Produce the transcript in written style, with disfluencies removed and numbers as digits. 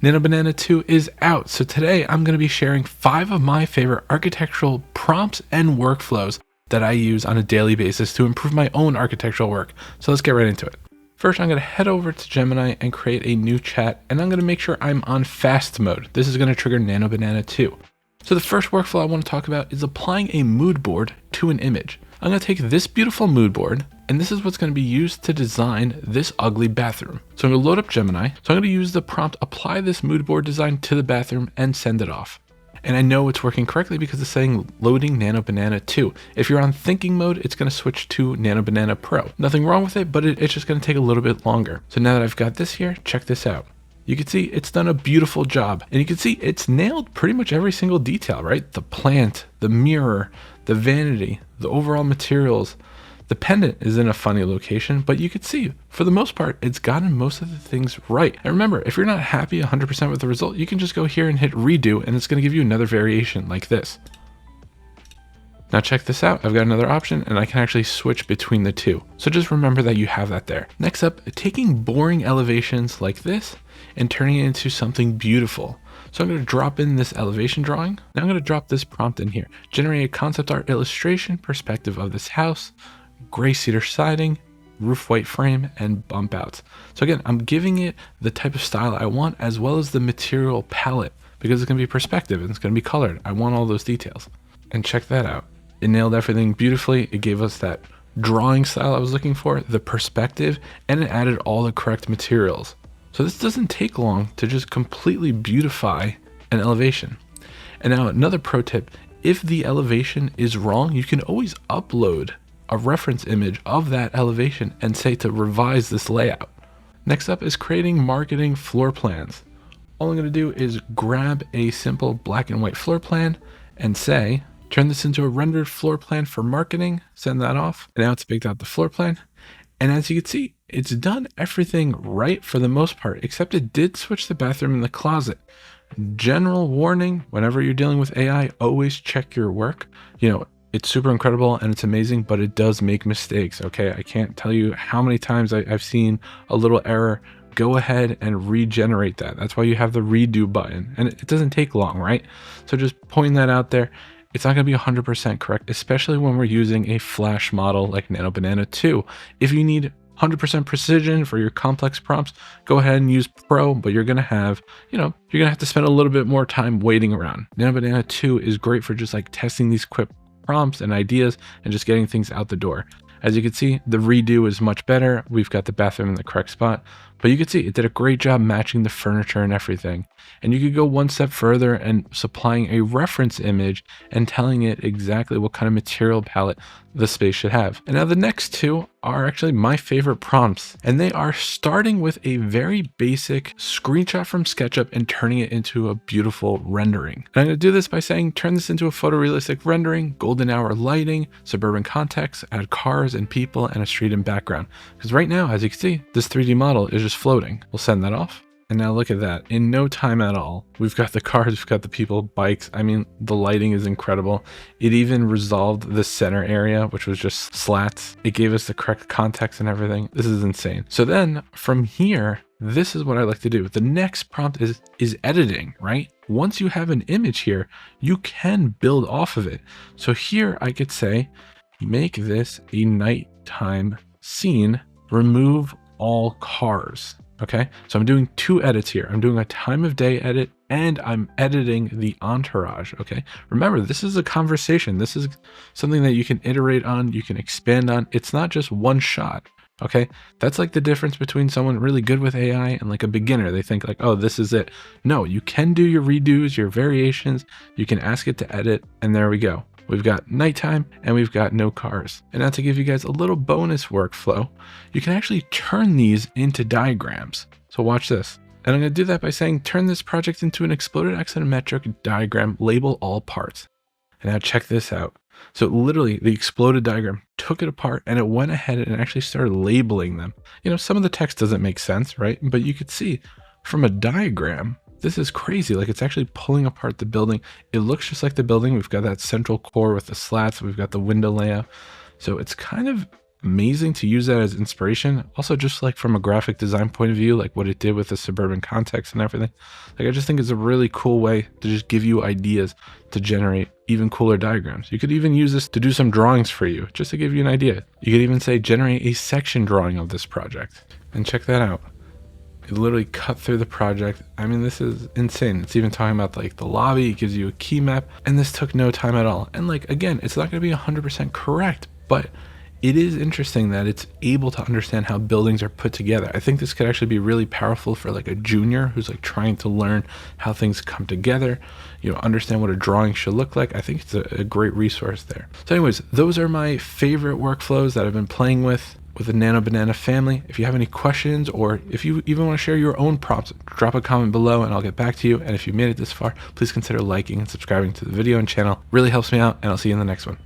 Nano Banana 2 is out, so today I'm going to be sharing 5 of my favorite architectural prompts and workflows that I use on a daily basis to improve my own architectural work. So let's get right into it. First, I'm going to head over to Gemini and create a new chat, and I'm going to make sure I'm on fast mode. This is going to trigger Nano Banana 2. So the first workflow I want to talk about is applying a mood board to an image. I'm going to take this beautiful mood board, and this is what's going to be used to design this ugly bathroom. So I'm going to load up Gemini. So I'm going to use the prompt, apply this mood board design to the bathroom, and send it off. And I know it's working correctly because it's saying loading Nano Banana 2. If you're on thinking mode, it's going to switch to Nano Banana Pro. Nothing wrong with it, but it's just going to take a little bit longer. So now that I've got this here, check this out. You can see it's done a beautiful job, and you can see it's nailed pretty much every single detail, right? The plant, the mirror, the vanity, the overall materials. The pendant is in a funny location, but you can see for the most part, it's gotten most of the things right. And remember, if you're not happy 100% with the result, you can just go here and hit redo, and it's going to give you another variation like this. Now check this out. I've got another option, and I can actually switch between the two. So just remember that you have that there. Next up, taking boring elevations like this and turning it into something beautiful. So I'm going to drop in this elevation drawing. Now I'm going to drop this prompt in here. Generate a concept art illustration perspective of this house, gray cedar siding, roof white frame, and bump outs. So again, I'm giving it the type of style I want as well as the material palette because it's going to be perspective and it's going to be colored. I want all those details. And check that out. It nailed everything beautifully. It gave us that drawing style I was looking for, the perspective, and it added all the correct materials. So this doesn't take long to just completely beautify an elevation. And now another pro tip, if the elevation is wrong, you can always upload a reference image of that elevation and say to revise this layout. Next up is creating marketing floor plans. All I'm going to do is grab a simple black and white floor plan and say, turn this into a rendered floor plan for marketing, send that off. And now it's baked out the floor plan. And as you can see, it's done everything right for the most part, except it did switch the bathroom and the closet. General warning, whenever you're dealing with AI, always check your work. You know, it's super incredible and it's amazing, but it does make mistakes, okay? I can't tell you how many times I've seen a little error. Go ahead and regenerate that. That's why you have the redo button, and it doesn't take long, right? So just pointing that out there. It's not going to be 100% correct, especially when we're using a flash model like Nano Banana 2. If you need 100% precision for your complex prompts, go ahead and use Pro, but you're going to have, you're going to have to spend a little bit more time waiting around. Nano Banana 2 is great for just like testing these quick prompts and ideas and just getting things out the door. As you can see, the redo is much better. We've got the bathroom in the correct spot, but you can see it did a great job matching the furniture and everything. And you could go one step further and supplying a reference image and telling it exactly what kind of material palette the space should have. And now the next two are actually my favorite prompts, and they are starting with a very basic screenshot from SketchUp and turning it into a beautiful rendering. And I'm going to do this by saying, turn this into a photorealistic rendering, golden hour lighting, suburban context, add cars and people and a street in background. Because right now, as you can see, this 3D model is just floating. We'll send that off. And now look at that. In no time at all, we've got the cars, we've got the people, bikes. I mean, the lighting is incredible. It even resolved the center area, which was just slats. It gave us the correct context and everything. This is insane. So then from here, this is what I like to do. The next prompt is editing, right? Once you have an image here, you can build off of it. So here I could say, make this a nighttime scene, remove all cars. Okay, so I'm doing 2 edits here. I'm doing a time of day edit and I'm editing the entourage. Okay, remember, this is a conversation. This is something that you can iterate on, you can expand on. It's not just one shot. Okay, that's like the difference between someone really good with AI and like a beginner. They think like, oh, this is it. No, you can do your redos, your variations. You can ask it to edit, and there we go. We've got nighttime and we've got no cars. And now to give you guys a little bonus workflow, you can actually turn these into diagrams. So watch this. And I'm going to do that by saying, turn this project into an exploded axonometric diagram, label all parts. And now check this out. So literally the exploded diagram took it apart and it went ahead and actually started labeling them. Some of the text doesn't make sense, right? But you could see from a diagram, this is crazy. Like, it's actually pulling apart the building. It looks just like the building. We've got that central core with the slats. We've got the window layout. So it's kind of amazing to use that as inspiration. Also, just like from a graphic design point of view, like what it did with the suburban context and everything. Like, I just think it's a really cool way to just give you ideas to generate even cooler diagrams. You could even use this to do some drawings for you, just to give you an idea. You could even say, generate a section drawing of this project. And check that out. It literally cut through the project. I mean, this is insane. It's even talking about like the lobby. It gives you a key map, and this took no time at all. And like, again, it's not going to be 100% correct, but it is interesting that it's able to understand how buildings are put together. I think this could actually be really powerful for like a junior who's like trying to learn how things come together, you know, understand what a drawing should look like. I think it's a great resource there. So anyways, those are my favorite workflows that I've been playing with the Nano Banana family. If you have any questions, or if you even want to share your own prompts, drop a comment below and I'll get back to you. And if you made it this far, please consider liking and subscribing to the video and channel. Really helps me out, and I'll see you in the next one.